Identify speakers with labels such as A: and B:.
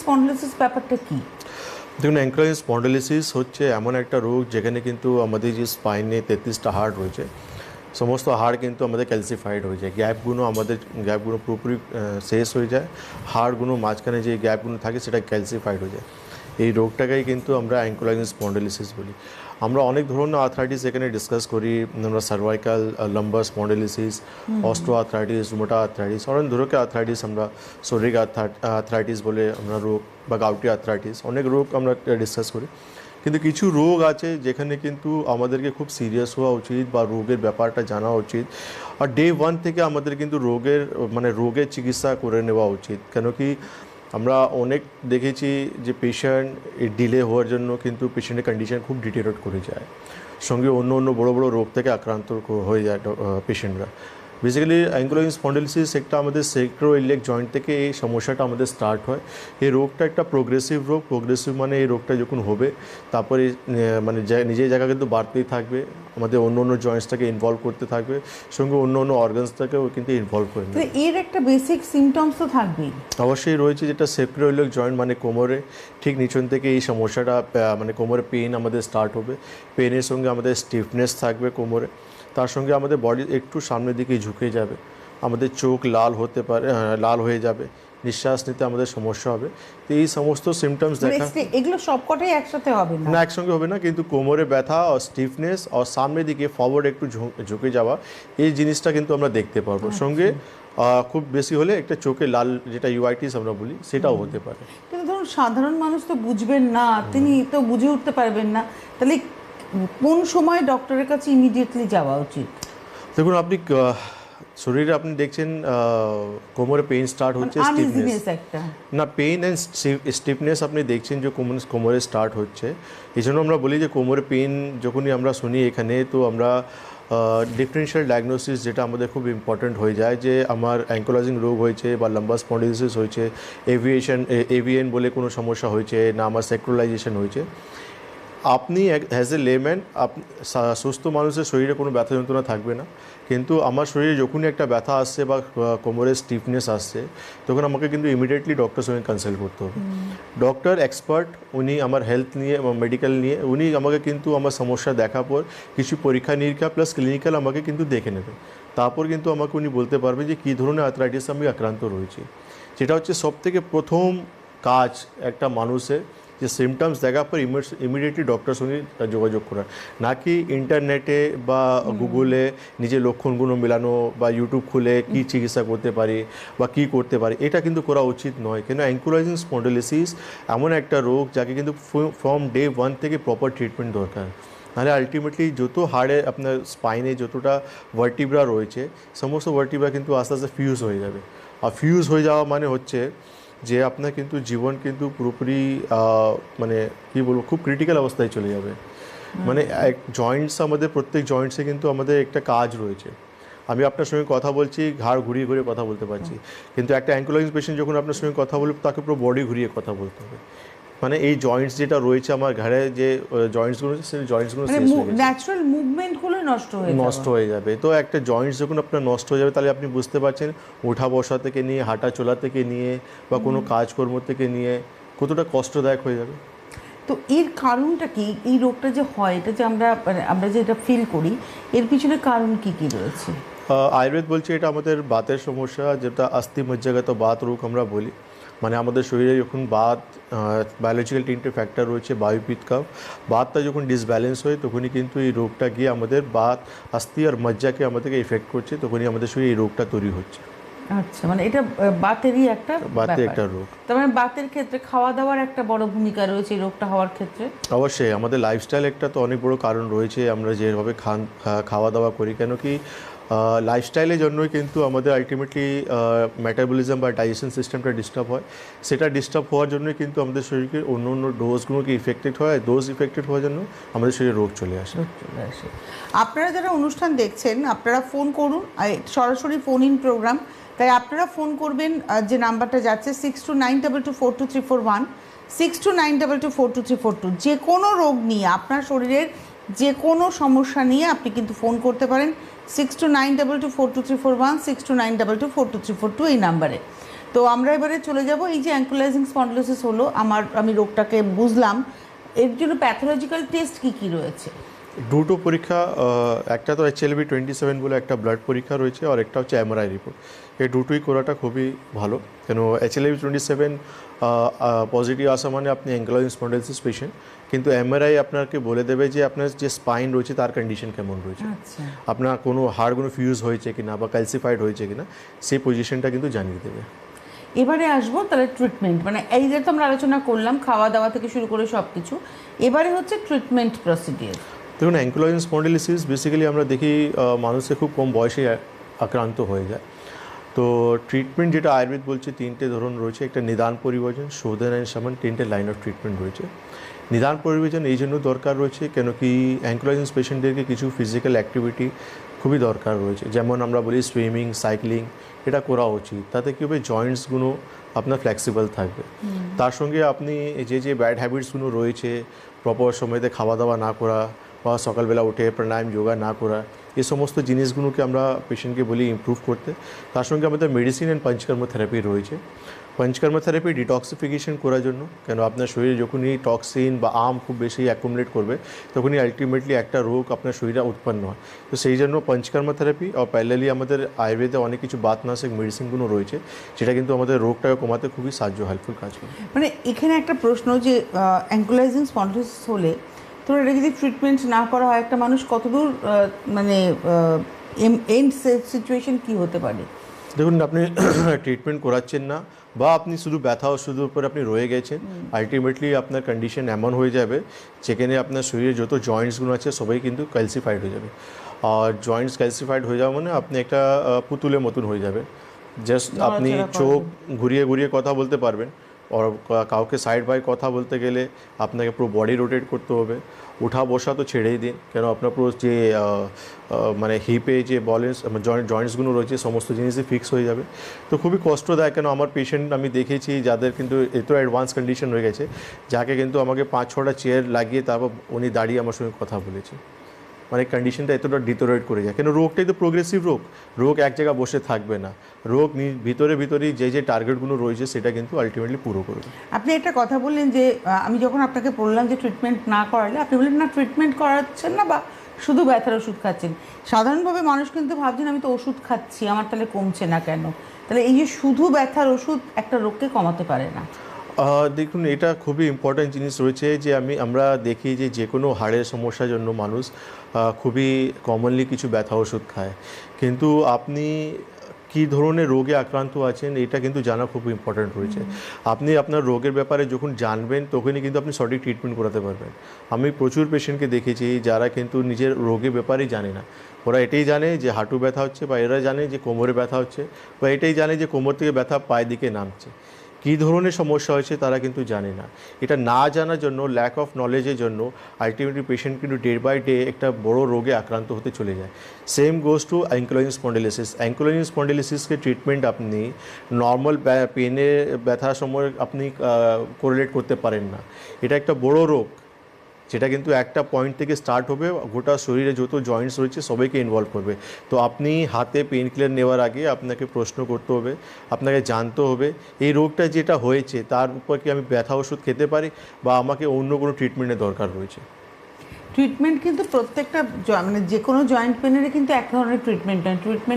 A: Spondylosis ব্যাপারটা কি?
B: দেখুন, অ্যাঙ্কাইলোজিং স্পন্ডিলোসিস হচ্ছে এমন একটা রোগ যেখানে কিন্তু আমাদের যে স্পাইনে 33টা হাড় রয়েছে, সমস্ত হাড় কিন্তু আমাদের ক্যালসিফাইড হয়ে যায়। গ্যাপগুলো পুরোপুরি শেষ হয়ে যায়। হাড়গুলো মাঝখানে যে গ্যাপগুলো থাকে সেটা ক্যালসিফাইড হয়ে যায়। এই রোগটাকেই কিন্তু আমরা অ্যাঙ্কাইলোজিং স্পন্ডিলোসিস বলি। আমরা অনেক ধরনের আর্থ্রাইটিস এখানে ডিসকাস করি। আমরা cervical, lumbar spondylosis, osteoarthritis, rheumatoid arthritis, অনেক ধরনের আর্থ্রাইটিস, আমরা সোরিক আর্থ্রাইটিস বলে আমরা রোগ, বা গাউটি আর্থ্রাইটিস, অনেক রোগ আমরা ডিসকাস করি। কিন্তু কিছু রোগ আছে যেখানে কিন্তু আমাদেরকে খুব সিরিয়াস হওয়া উচিত বা রোগের ব্যাপারটা জানা উচিত, আর ডে 1 থেকে আমাদের কিন্তু রোগের চিকিৎসা করে নেওয়া উচিত। কেন কি আমরা অনেক দেখেছি যে পেশেন্ট ডিলে হওয়ার জন্য কিন্তু পেশেন্টের কন্ডিশন খুব ডিটেরিওরেট করে যায়, সঙ্গে অন্য বড় বড় রোগ থেকে আক্রান্ত হয়ে যায় পেশেন্টরা। বেসিক্যালি অ্যাঙ্কাইলোজিং স্পন্ডিলোসিস একটা আমাদের স্যাক্রোইলিয়াক জয়েন্ট থেকে এই সমস্যাটা আমাদের স্টার্ট হয়। এই রোগটা একটা প্রোগ্রেসিভ রোগ। প্রোগ্রেসিভ মানে এই রোগটা যখন হবে তারপরে মানে নিজের জায়গা কিন্তু বাড়তেই থাকবে, আমাদের অন্য জয়েন্টসটাকে ইনভলভ করতে থাকবে, সঙ্গে অন্য অর্গানসটাকেও কিন্তু ইনভলভ করে নেবে।
A: এর একটা বেসিক সিমটমস তো থাকবেই
B: অবশ্যই রয়েছে, যেটা স্যাক্রোইলিয়াক জয়েন্ট মানে কোমরে ঠিক নিচন থেকে এই সমস্যাটা, মানে কোমরে পেন আমাদের স্টার্ট হবে। পেনের সঙ্গে আমাদের স্টিফনেস থাকবে কোমরে, তার সঙ্গে আমাদের বডি একটু সামনের দিকে ঝুঁকে যাবে, আমাদের চোখ লাল হয়ে যাবে, নিঃশ্বাস নিতে আমাদের সমস্যা হবে। তো এই সমস্ত সিমটমস দেখা,
A: এগুলো সবকটাই একসাথে হবে না,
B: একসঙ্গে হবে না, কিন্তু কোমরে ব্যথা আর স্টিফনেস আর সামনের দিকে ফরওয়ার্ড একটু ঝুঁকে যাওয়া, এই জিনিসটা কিন্তু আমরা দেখতে পারবো। সঙ্গে খুব বেশি হলে একটা চোখে লাল, যেটা ইউআইটিস আমরা বলি, সেটাও হতে পারে।
A: কিন্তু ধরুন সাধারণ মানুষ তো বুঝবেন না, তিনি তো বুঝে উঠতে পারবেন না, তাহলে কোন সময় ডক্টরের কাছে ইমিডিয়েটলি যাওয়া উচিত?
B: দেখুন, আপনি শরীরে আপনি দেখছেন কোমরে পেইন স্টার্ট হচ্ছে, স্টিফনেস না, পেইন অ্যান্ড স্টিফনেস আপনি দেখছেন যে কোমরে স্টার্ট হচ্ছে। এই জন্য আমরা বলি যে কোমরে পেইন যখনই আমরা শুনি এখানে, তো আমরা ডিফারেন্সিয়াল ডায়াগনোসিস, যেটা আমাদের খুব ইম্পর্ট্যান্ট হয়ে যায়, যে আমার অ্যাঙ্কাইলোজিং রোগ হয়েছে বা লাম্বার স্পন্ডিলোসিস হয়েছে, এভিএন বলে কোনো সমস্যা হয়েছে না, আমার স্যাক্রোলাইজেশন হয়েছে। আপনি অ্যাজ এ লেম্যান, সুস্থ মানুষের শরীরে কোনো ব্যথা যন্ত্রণা থাকবে না, কিন্তু আমার শরীরে যখনই একটা ব্যথা আসছে বা কোমরের স্টিফনেস আসছে, তখন আমাকে কিন্তু ইমিডিয়েটলি ডক্টরের সঙ্গে কনসাল্ট করতে হবে। ডক্টর এক্সপার্ট, উনি আমার হেলথ নিয়ে, মেডিকেল নিয়ে, উনি আমাকে কিন্তু আমার সমস্যা দেখার পর কিছু পরীক্ষা নিরীক্ষা প্লাস ক্লিনিক্যাল আমাকে কিন্তু দেখে নেবে। তারপর কিন্তু আমাকে উনি বলতে পারবে যে কী ধরনের আর্থ্রাইটিস আমি আক্রান্ত রয়েছি। যেটা হচ্ছে সবথেকে প্রথম কাজ একটা মানুষের, যে সিমটমস দেখার পর ইমিডিয়েটলি ডক্টরের সঙ্গে যোগাযোগ করা, নাকি ইন্টারনেটে বা গুগলে নিজের লক্ষণগুলো মেলানো বা ইউটিউব খুলে কী চিকিৎসা করতে পারি বা কী করতে পারি, এটা কিন্তু করা উচিত নয়। কেন অ্যাঙ্কাইলোজিং স্পন্ডিলোসিস এমন একটা রোগ যাকে কিন্তু ফ্রম ডে 1 থেকে প্রপার ট্রিটমেন্ট দরকার। নাহলে আলটিমেটলি যত হাড়ে আপনার স্পাইনে যতটা ভার্টিব্রা রয়েছে, সমস্ত ভার্টিব্রা কিন্তু আস্তে আস্তে ফিউজ হয়ে যাবে। আর ফিউজ হয়ে যাওয়া মানে হচ্ছে যে আপনার কিন্তু জীবন কিন্তু পুরোপুরি মানে কী বলবো, খুব ক্রিটিক্যাল অবস্থায় চলে যাবে। মানে আমাদের প্রত্যেক জয়েন্টসে কিন্তু আমাদের একটা কাজ রয়েছে। আমি আপনার সঙ্গে কথা বলছি, ঘাড় ঘুরিয়ে ঘুরিয়ে কথা বলতে পারছি, কিন্তু একটা অ্যাঙ্কাইলোজিং পেশেন্ট যখন আপনার সঙ্গে কথা বলবে, তাকে পুরো বডি ঘুরিয়ে কথা বলতে হবে। মানে এই জয়েন্টস যেটা রয়েছে আমার ঘাড়ে, যে জয়েন্টসগুলো, সেই জয়েন্টসগুলো
A: ন্যাচারাল মুভমেন্টগুলো নষ্ট
B: হয়ে যাবে। তো একটা জয়েন্টস যখন আপনার নষ্ট হয়ে যাবে, তাহলে আপনি বুঝতে পারছেন ওঠা বসা থেকে নিয়ে, হাঁটা চলা থেকে নিয়ে, বা কোনো কাজকর্ম থেকে নিয়ে কতটা কষ্টদায়ক হয়ে যাবে।
A: তো এর কারণটা কি? এই রোগটা যে হয়, এটা যে আমরা যে এটা ফিল করি, এর পিছনে কারণ কি রয়েছে?
B: আয়ুর্বেদ বলছে এটা আমাদের বাতের সমস্যা, যেটা অস্থি মজ্জাগত বাত রোগ আমরা বলি। মানে আমাদের শরীরে যখন বায়োলজিক্যাল 3টে ফ্যাক্টর রয়েছে, বায়ু, পিত্ত, কফ, বাতটা যখন ডিসব্যালেন্স হয়, তখনই কিন্তু এই রোগটা গিয়ে আমাদের অস্থি আর মজ্জাকে আমাদেরকে এফেক্ট করছে, তখনই আমাদের শরীরে এই রোগটা তৈরি হচ্ছে।
A: আচ্ছা, মানে এটা বাতেরই একটা
B: রোগ।
A: তার মানে বাতের ক্ষেত্রে খাওয়া দাওয়ার একটা বড় ভূমিকা রয়েছে এই রোগটা হওয়ার ক্ষেত্রে।
B: অবশ্যই আমাদের লাইফস্টাইল একটা তো অনেক বড় কারণ রয়েছে, আমরা যেভাবে খাওয়া দাওয়া করি। কেন কি লাইফস্টাইলের জন্যই কিন্তু আমাদের আলটিমেটলি মেটাবলিজম বা ডাইজেশন সিস্টেমটা ডিস্টার্ব হয়। সেটা ডিস্টার্ব হওয়ার জন্যই কিন্তু আমাদের শরীরকে অন্য ডোজগুলোকে ইফেক্টেড হয়, ডোজ ইফেক্টেড হওয়ার জন্য আমাদের শরীরে রোগ চলে আসে।
A: আপনারা যারা অনুষ্ঠান দেখছেন, আপনারা ফোন করুন, সরাসরি ফোন ইন প্রোগ্রাম, তাই আপনারা ফোন করবেন যে নাম্বারটা যাচ্ছে 6292242341, 6292242342। যে কোনো রোগ নিয়ে, আপনার শরীরের যে কোনো সমস্যা নিয়ে আপনি কিন্তু ফোন করতে পারেন 6292242341, 6292242342 এই নাম্বারে। তো আমরা এবারে চলে যাব এই যে অ্যাঙ্কোলাইজিং স্পন্ডিলোসিস হলো, আমি রোগটাকে বুঝলাম, এর জন্য প্যাথোলজিক্যাল টেস্ট কি কি রয়েছে?
B: দুটো পরীক্ষা, একটা তো HLB-27 বলে একটা ব্লাড পরীক্ষা রয়েছে, আর একটা হচ্ছে MRI রিপোর্ট। এই দুটোই করাটা খুবই ভালো, কেন HLB-27 পজিটিভ আসা মানে আপনি অ্যাঙ্কোলাইজিং স্পন্ডিলোসিস পেশেন্ট, কিন্তু MRI আপনাকে বলে দেবে যে আপনার যে স্পাইন রয়েছে তার কন্ডিশন কেমন রয়েছে, আপনার কোনো হাড়গুলো ফিউজ হয়েছে কিনা বা ক্যালসিফাইড হয়েছে কিনা, সেই পজিশনটা কিন্তু জানিয়ে দেবে।
A: এবারে আসবো তাহলে ট্রিটমেন্ট, মানে এই যে তো আমরা আলোচনা করলাম খাওয়া দাওয়া থেকে শুরু করে সব কিছু, এবারে হচ্ছে ট্রিটমেন্ট প্রসিডিওর।
B: দেখুন, অ্যাঙ্কোলাইজিং স্পন্ডিলোসিস বেসিক্যালি আমরা দেখি মানুষে খুব কম বয়সে আক্রান্ত হয়ে যায়। তো ট্রিটমেন্ট যেটা আয়ুর্বেদ বলছে, তিনটে ধরন রয়েছে, একটা নিদান পরিবর্জন, শোধন অ্যান্ড শমন, তিনটে লাইন অফ ট্রিটমেন্ট রয়েছে। নিদান পরিবর্জন এই জন্য দরকার রয়েছে কেন কি অ্যাঙ্কোলাইজিং পেশেন্টদেরকে কিছু ফিজিক্যাল অ্যাক্টিভিটি খুবই দরকার রয়েছে, যেমন আমরা বলি সুইমিং, সাইক্লিং, এটা করা উচিত। তাতে কী হবে, জয়েন্টসগুলো আপনার ফ্লেক্সিবল থাকবে। তার সঙ্গে আপনি যে ব্যাড হ্যাবিটসগুলো রয়েছে, প্রপার সময়তে খাওয়া দাওয়া না করা বা সকালবেলা উঠে প্রাণায়াম যোগা না করা, এই সমস্ত জিনিসগুলোকে আমরা পেশেন্টকে বলি ইমপ্রুভ করতে। তার সঙ্গে আমাদের মেডিসিন অ্যান্ড পঞ্চকর্ম থেরাপি রয়েছে। পঞ্চকর্ম থেরাপি ডিটক্সিফিকেশন করার জন্য, কেন আপনার শরীরে যখনই টক্সিন বা খুব বেশি অ্যাকুমুলেট করবে তখনই আলটিমেটলি একটা রোগ আপনার শরীরে উৎপন্ন হয়। তো সেই জন্য পঞ্চকর্ম থেরাপি, আর প্যারালালি আমাদের আয়ুর্বেদে অনেক কিছু বাতনাশক মেডিসিনগুলো রয়েছে, যেটা কিন্তু আমাদের রোগটাকে কমাতে খুবই হেল্পফুল কাজ করে।
A: মানে এখানে একটা প্রশ্ন যে অ্যাঙ্কোলাইজিং স্পন্ডিলোসিস হলে তো এটা যদি ট্রিটমেন্ট না করা হয়, একটা মানুষ কতদূর মানে এন্ড সিচুয়েশন কি হতে পারে?
B: দেখুন, আপনি ট্রিটমেন্ট করাচ্ছেন না বা আপনি শুধু ব্যথা ওষুধের উপর আপনি রয়ে গেছেন, আলটিমেটলি আপনার কন্ডিশন এমন হয়ে যাবে যেখানে আপনার শরীরে যত জয়েন্টসগুলো আছে সবাই কিন্তু ক্যালসিফাইড হয়ে যাবে। আর জয়েন্টস ক্যালসিফাইড হয়ে যাওয়া মানে আপনি একটা পুতুলের মতন হয়ে যাবে। জাস্ট আপনি চোখ ঘুরিয়ে ঘুরিয়ে কথা বলতে পারবেন, আর কাউকে সাইড বাই কথা বলতে গেলে আপনাকে পুরো বডি রোটেট করতে হবে। উঠা বসা তো ছেড়েই দিন, কেন আপনার পুরো যে মানে হিপে যে জয়েন্টসগুলো রয়েছে সমস্ত জিনিসই ফিক্স হয়ে যাবে। তো খুবই কষ্টদায়ক, কেন আমার পেশেন্ট আমি দেখেছি যাদের কিন্তু এত অ্যাডভান্স কন্ডিশন হয়ে গেছে, যাকে কিন্তু আমাকে 5-6টা চেয়ার লাগিয়ে তারপর উনি দাঁড়িয়ে আমার সঙ্গে কথা বলেছে। মানে কন্ডিশনটা এতটা ডিটোরেট করে যায়, কেন রোগটাই তো প্রোগ্রেসিভ রোগ এক জায়গায় বসে থাকবে না, রোগ ভিতরেই যে টার্গেটগুলো রয়েছে সেটা কিন্তু আলটিমেটলি পুরো করবে।
A: আপনি একটা কথা বললেন যে আমি যখন আপনাকে বললাম যে ট্রিটমেন্ট না করালে, আপনি বললেন না ট্রিটমেন্ট করাচ্ছেন না বা শুধু ব্যথার ওষুধ খাচ্ছেন। সাধারণভাবে মানুষ কিন্তু ভাবছেন আমি তো ওষুধ খাচ্ছি, আমার তাহলে কমছে না কেন? তাহলে এই যে শুধু ব্যথার ওষুধ একটা রোগকে কমাতে পারে না।
B: দেখুন, এটা খুবই ইম্পর্ট্যান্ট জিনিস রয়েছে যে আমরা দেখি যে কোনো হাড়ের সমস্যার জন্য মানুষ খুবই কমনলি কিছু ব্যথা ওষুধ খায়, কিন্তু আপনি কী ধরনের রোগে আক্রান্ত আছেন এটা কিন্তু জানা খুব ইম্পর্ট্যান্ট রয়েছে। আপনি আপনার রোগের ব্যাপারে যখন জানবেন তখনই কিন্তু আপনি সঠিক ট্রিটমেন্ট করাতে পারবেন। আমি প্রচুর পেশেন্টকে দেখেছি যারা কিন্তু নিজের রোগের ব্যাপারেই জানে না। ওরা এটাই জানে যে হাঁটু ব্যথা হচ্ছে, বা এরা জানে যে কোমরে ব্যথা হচ্ছে, বা এটাই জানে যে কোমর থেকে ব্যথা পায়ের দিকে নামছে। কী ধরনের সমস্যা হয়েছে তারা কিন্তু জানে না। এটা না জানার জন্য, ল্যাক অফ নলেজের জন্য আলটিমেটলি পেশেন্ট কিন্তু ডে বাই ডে একটা বড় রোগে আক্রান্ত হতে চলে যায়। Same goes to ankylosing spondylosis. Ankylosing স্পন্ডিলোসিসকে ট্রিটমেন্ট আপনি নর্মাল পেনে ব্যথার সময় আপনি কোরিলেট করতে পারেন না। এটা একটা বড় রোগ, যেটা কিন্তু একটা পয়েন্ট থেকে স্টার্ট হবে, গোটা শরীরে যত জয়েন্টস রয়েছে সবাইকে ইনভলভ করবে। তো আপনি হাতে পেন কিলার নেওয়ার আগে আপনাকে প্রশ্ন করতে হবে, আপনাকে জানতে হবে এই রোগটা যেটা হয়েছে তার উপর কি আমি ব্যথা ওষুধ খেতে পারি, বা আমাকে অন্য কোনো ট্রিটমেন্টের দরকার রয়েছে।
A: ট্রিটমেন্ট কিন্তু প্রত্যেকটা মানে যে কোনো জয়েন্ট পেনেরই কিন্তু এক ধরনের ট্রিটমেন্ট নয়, ট্রিটমেন্ট